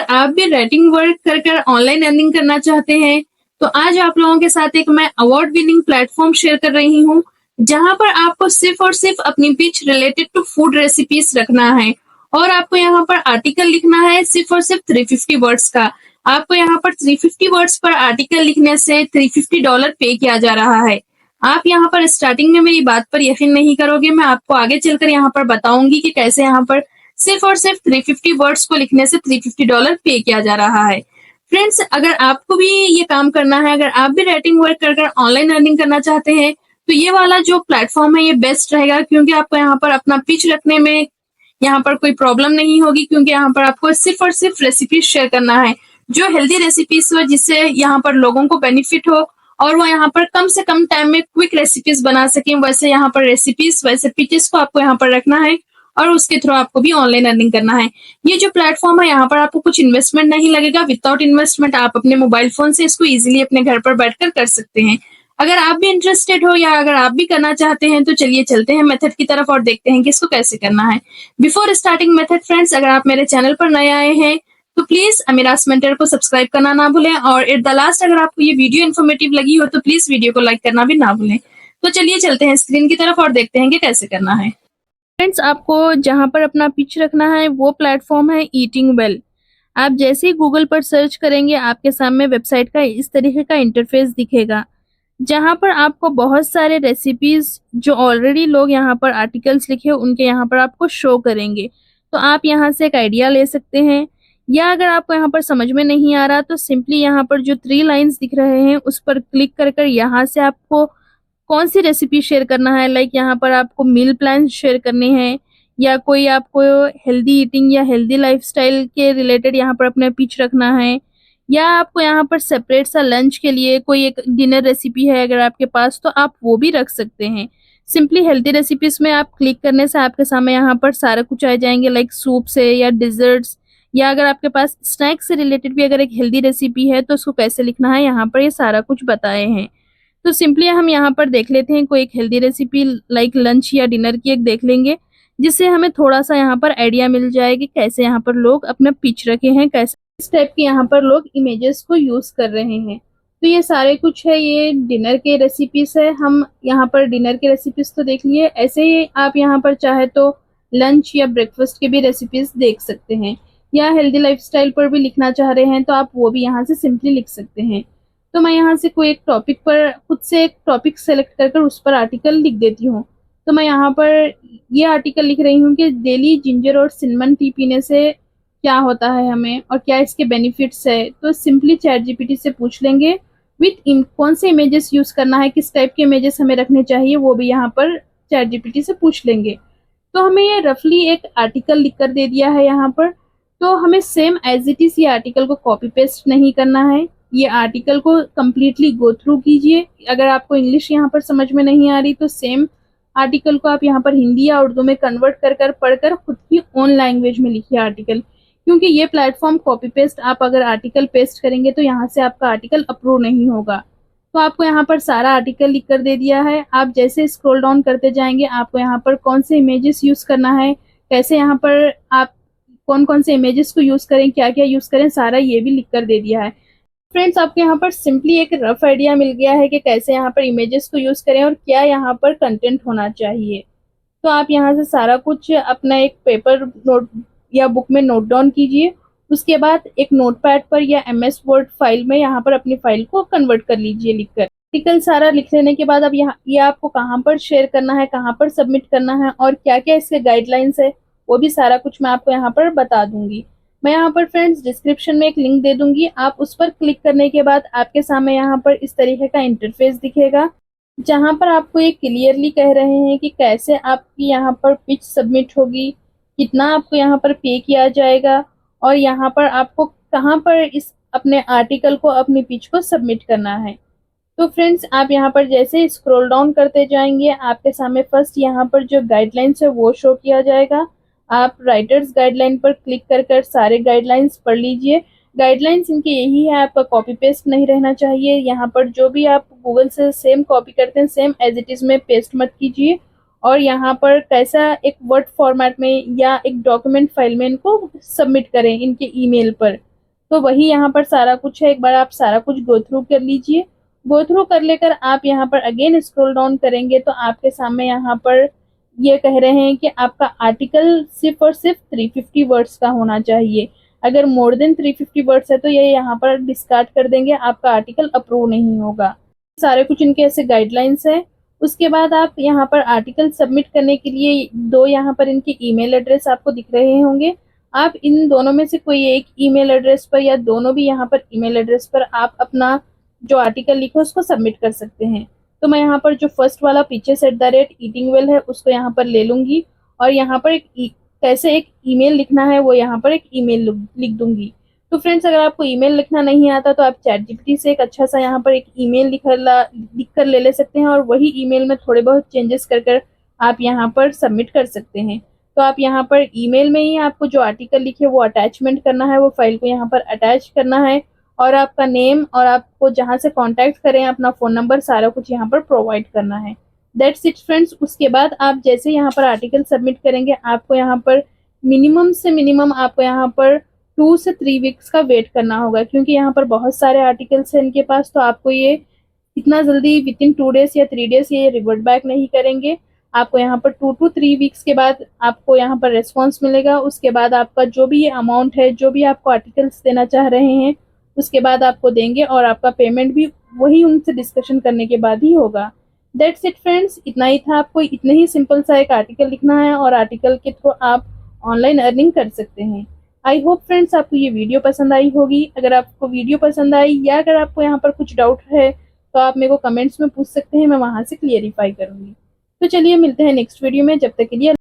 आप भी writing work कर कर ऑनलाइन अर्निंग करना चाहते हैं, तो आज आप लोगों के साथ एक मैं अवार्ड विनिंग प्लेटफॉर्म शेयर कर रही हूँ, जहाँ पर आपको सिर्फ और सिर्फ अपनी pitch related to food recipes रखना है और आपको यहाँ पर आर्टिकल लिखना है सिर्फ और सिर्फ 350 वर्ड्स का। आपको यहाँ पर 350 वर्ड्स पर आर्टिकल लिखने से $350 पे किया जा रहा है। आप यहाँ पर स्टार्टिंग में मेरी बात पर यकीन नहीं करोगे, मैं आपको आगे चलकर यहाँ पर बताऊंगी कि कैसे यहाँ पर सिर्फ और सिर्फ 350 वर्ड्स को लिखने से $350 पे किया जा रहा है। फ्रेंड्स, अगर आपको भी ये काम करना है, अगर आप भी राइटिंग वर्क कर कर ऑनलाइन अर्निंग करना चाहते हैं, तो ये वाला जो प्लेटफॉर्म है ये बेस्ट रहेगा, क्योंकि आपको यहाँ पर अपना पिच रखने में यहाँ पर कोई प्रॉब्लम नहीं होगी, क्योंकि यहाँ पर आपको सिर्फ और सिर्फ रेसिपीज शेयर करना है, जो हेल्दी रेसिपीज हो, जिससे यहाँ पर लोगों को बेनिफिट हो और वो यहाँ पर कम से कम टाइम में क्विक रेसिपीज बना सकें। वैसे यहाँ पर रेसिपीज, वैसे पिचेस को आपको यहाँ पर रखना है और उसके थ्रू आपको भी ऑनलाइन अर्निंग करना है। ये जो प्लेटफॉर्म है, यहाँ पर आपको कुछ इन्वेस्टमेंट नहीं लगेगा। विदाउट इन्वेस्टमेंट आप अपने मोबाइल फोन से इसको इजीली अपने घर पर बैठकर कर सकते हैं। अगर आप भी इंटरेस्टेड हो या अगर आप भी करना चाहते हैं, तो चलिए चलते हैं मेथड की तरफ और देखते हैं कि इसको कैसे करना है। बिफोर स्टार्टिंग मेथड फ्रेंड्स, अगर आप मेरे चैनल पर नए आए हैं तो प्लीज अमीरास मेंटर को सब्सक्राइब करना ना भूलें, और एट द लास्ट अगर आपको ये वीडियो इन्फॉर्मेटिव लगी हो तो प्लीज वीडियो को लाइक करना भी ना भूलें। तो चलिए चलते हैं स्क्रीन की तरफ और देखते हैं कि कैसे करना है। फ्रेंड्स, आपको जहां पर अपना पिच रखना है वो प्लेटफॉर्म है ईटिंग वेल। आप जैसे ही गूगल पर सर्च करेंगे, आपके सामने वेबसाइट का इस तरीके का इंटरफेस दिखेगा, जहां पर आपको बहुत सारे रेसिपीज जो ऑलरेडी लोग यहाँ पर आर्टिकल्स लिखे उनके यहाँ पर आपको शो करेंगे। तो आप यहाँ से एक आइडिया ले सकते हैं, या अगर आपको यहाँ पर समझ में नहीं आ रहा तो सिंपली यहाँ पर जो 3 लाइंस दिख रहे हैं उस पर क्लिक कर कर यहाँ से आपको कौन सी रेसिपी शेयर करना है, लाइक यहाँ पर आपको मील प्लान शेयर करने हैं, या कोई आपको हेल्दी ईटिंग या हेल्दी लाइफस्टाइल के रिलेटेड यहाँ पर अपना पिच रखना है, या आपको यहाँ पर सेपरेट सा लंच के लिए कोई एक डिनर रेसिपी है अगर आपके पास, तो आप वो भी रख सकते हैं। सिंपली हेल्दी रेसिपीज में आप क्लिक करने से आपके सामने यहाँ पर सारा कुछ आ जाएंगे, लाइक सूप से या डिजर्ट्स, या अगर आपके पास स्नैक्स से रिलेटेड भी अगर एक हेल्दी रेसिपी है तो उसको कैसे लिखना है, यहाँ पर ये सारा कुछ बताए हैं। तो सिंपली हम यहाँ पर देख लेते हैं कोई एक हेल्दी रेसिपी, लाइक लंच या डिनर की एक देख लेंगे, जिससे हमें थोड़ा सा यहाँ पर आइडिया मिल जाएगी कैसे यहाँ पर लोग अपना पिच रखे हैं, कैसे इस टाइप के यहाँ पर लोग इमेजेस को यूज कर रहे हैं। तो ये सारे कुछ है, ये डिनर के रेसिपीज है। हम यहाँ पर डिनर के रेसिपीज तो देख लिए, ऐसे ही आप यहाँ पर चाहे तो लंच या ब्रेकफास्ट के भी रेसिपीज देख सकते हैं, या हेल्दी लाइफस्टाइल पर भी लिखना चाह रहे हैं तो आप वो भी यहाँ से सिंपली लिख सकते हैं। तो मैं यहाँ से कोई एक टॉपिक पर खुद से एक टॉपिक सेलेक्ट कर उस पर आर्टिकल लिख देती हूँ। तो मैं यहाँ पर ये आर्टिकल लिख रही हूँ कि डेली जिंजर और सिनेमन टी पीने से क्या होता है हमें और क्या इसके बेनिफिट्स है। तो सिंपली चैट जीपीटी से पूछ लेंगे विथ कौन से इमेजेस यूज करना है, किस टाइप के इमेजेस हमें रखने चाहिए, वो भी यहाँ पर चैट जीपीटी से पूछ लेंगे। तो हमें ये रफली एक आर्टिकल लिख कर दे दिया है यहाँ पर। तो हमें सेम एज इट इज ये आर्टिकल को कॉपी पेस्ट नहीं करना है, ये आर्टिकल को कम्प्लीटली गो थ्रू कीजिए। अगर आपको इंग्लिश यहाँ पर समझ में नहीं आ रही तो सेम आर्टिकल को आप यहाँ पर हिंदी या उर्दू में कन्वर्ट कर कर पढ़कर खुद की ओन लैंग्वेज में लिखिए आर्टिकल, क्योंकि ये प्लेटफॉर्म कॉपी पेस्ट आप अगर आर्टिकल पेस्ट करेंगे तो यहाँ से आपका आर्टिकल अप्रूव नहीं होगा। तो आपको यहाँ पर सारा आर्टिकल लिख कर दे दिया है। आप जैसे स्क्रॉल डाउन करते जाएंगे आपको यहाँ पर कौन से इमेजेस यूज करना है, कैसे यहाँ पर आप कौन कौन से इमेजेस को यूज करें, क्या क्या यूज करें, सारा ये भी लिख कर दे दिया है। फ्रेंड्स, आपको यहाँ पर सिंपली एक रफ आइडिया मिल गया है कि कैसे यहाँ पर इमेजेस को यूज करें और क्या यहाँ पर कंटेंट होना चाहिए। तो आप यहाँ से सारा कुछ अपना एक पेपर नोट या बुक में नोट डाउन कीजिए। उसके बाद एक नोटपैड पर या MS वर्ड फाइल में यहाँ पर अपनी फाइल को कन्वर्ट कर लीजिए लिखकर। आर्टिकल सारा लिख लेने के बाद अब यहाँ ये आपको कहाँ पर शेयर करना है, कहाँ पर सबमिट करना है और क्या क्या इसके गाइडलाइंस है, वो भी सारा कुछ मैं आपको यहाँ पर बता दूंगी। मैं यहाँ पर फ्रेंड्स डिस्क्रिप्शन में एक लिंक दे दूंगी, आप उस पर क्लिक करने के बाद आपके सामने यहाँ पर इस तरीके का इंटरफेस दिखेगा, जहाँ पर आपको ये क्लियरली कह रहे हैं कि कैसे आपकी यहाँ पर पिच सबमिट होगी, कितना आपको यहाँ पर पे किया जाएगा और यहाँ पर आपको कहाँ पर इस अपने आर्टिकल को, अपनी पिच को सबमिट करना है। तो फ्रेंड्स, आप यहाँ पर जैसे स्क्रॉल डाउन करते जाएंगे आपके सामने फर्स्ट यहाँ पर जो गाइडलाइंस है वो शो किया जाएगा। आप राइटर्स गाइडलाइन पर क्लिक कर कर सारे गाइडलाइंस पढ़ लीजिए। गाइडलाइंस इनके यही है, आपका कॉपी पेस्ट नहीं रहना चाहिए। यहाँ पर जो भी आप गूगल से सेम कॉपी करते हैं सेम एज इट इज में पेस्ट मत कीजिए, और यहाँ पर कैसा एक वर्ड फॉर्मेट में या एक डॉक्यूमेंट फाइल में इनको सबमिट करें इनके ईमेल पर। तो वही यहाँ पर सारा कुछ है। एक बार आप सारा कुछ गो थ्रू कर लीजिए। गो थ्रू कर लेकर आप यहाँ पर अगेन स्क्रॉल डाउन करेंगे तो आपके सामने यहाँ पर ये कह रहे हैं कि आपका आर्टिकल सिर्फ और सिर्फ 350 वर्ड्स का होना चाहिए। अगर मोर देन 350 वर्ड्स है तो ये यहाँ पर डिस्कार्ड कर देंगे, आपका आर्टिकल अप्रूव नहीं होगा। सारे कुछ इनके ऐसे गाइडलाइंस है। उसके बाद आप यहाँ पर आर्टिकल सबमिट करने के लिए दो यहाँ पर इनके ईमेल एड्रेस आपको दिख रहे होंगे। आप इन दोनों में से कोई एक ईमेल एड्रेस पर या दोनों भी यहाँ पर ईमेल एड्रेस पर आप अपना जो आर्टिकल लिखो उसको सबमिट कर सकते हैं। तो मैं यहाँ पर जो फर्स्ट वाला pitches@eatingwell है उसको यहाँ पर ले लूंगी और यहाँ पर कैसे एक ईमेल लिखना है वो यहाँ पर एक ईमेल लिख दूंगी। तो फ्रेंड्स, अगर आपको ईमेल लिखना नहीं आता तो आप ChatGPT से एक अच्छा सा यहाँ पर एक ईमेल लिख कर ले सकते हैं और वही ईमेल में थोड़े बहुत चेंजेस कर आप यहाँ पर सबमिट कर सकते हैं। तो आप यहाँ पर ईमेल में ही आपको जो आर्टिकल लिखे वो अटैचमेंट करना है, वो फाइल को यहाँ पर अटैच करना है और आपका नेम और आपको जहाँ से कांटेक्ट करें अपना फ़ोन नंबर सारा कुछ यहाँ पर प्रोवाइड करना है। That's it friends. उसके बाद आप जैसे यहाँ पर आर्टिकल सबमिट करेंगे आपको यहाँ पर मिनिमम से मिनिमम आपको यहाँ पर 2 से 3 वीक्स का वेट करना होगा, क्योंकि यहाँ पर बहुत सारे आर्टिकल्स हैं इनके पास। तो आपको ये इतना जल्दी विदिन 2 डेज या 3 डेज ये रिवर्ट बैक नहीं करेंगे। आपको यहाँ पर 2 to 3 वीक्स के बाद आपको यहाँ पर रेस्पॉन्स मिलेगा। उसके बाद आपका जो भी ये अमाउंट है, जो भी आपको आर्टिकल्स देना चाह रहे हैं, उसके बाद आपको देंगे और आपका पेमेंट भी वही उनसे डिस्कशन करने के बाद ही होगा। दैट्स इट फ्रेंड्स, इतना ही था। आपको इतने ही सिंपल सा एक आर्टिकल लिखना है और आर्टिकल के थ्रू आप ऑनलाइन अर्निंग कर सकते हैं। आई होप फ्रेंड्स आपको ये वीडियो पसंद आई होगी। अगर आपको वीडियो पसंद आई या अगर आपको यहाँ पर कुछ डाउट है तो आप मेरे को कमेंट्स में पूछ सकते हैं, मैं वहाँ से क्लियरिफाई करूँगी। तो चलिए मिलते हैं नेक्स्ट वीडियो में, जब तक के लिए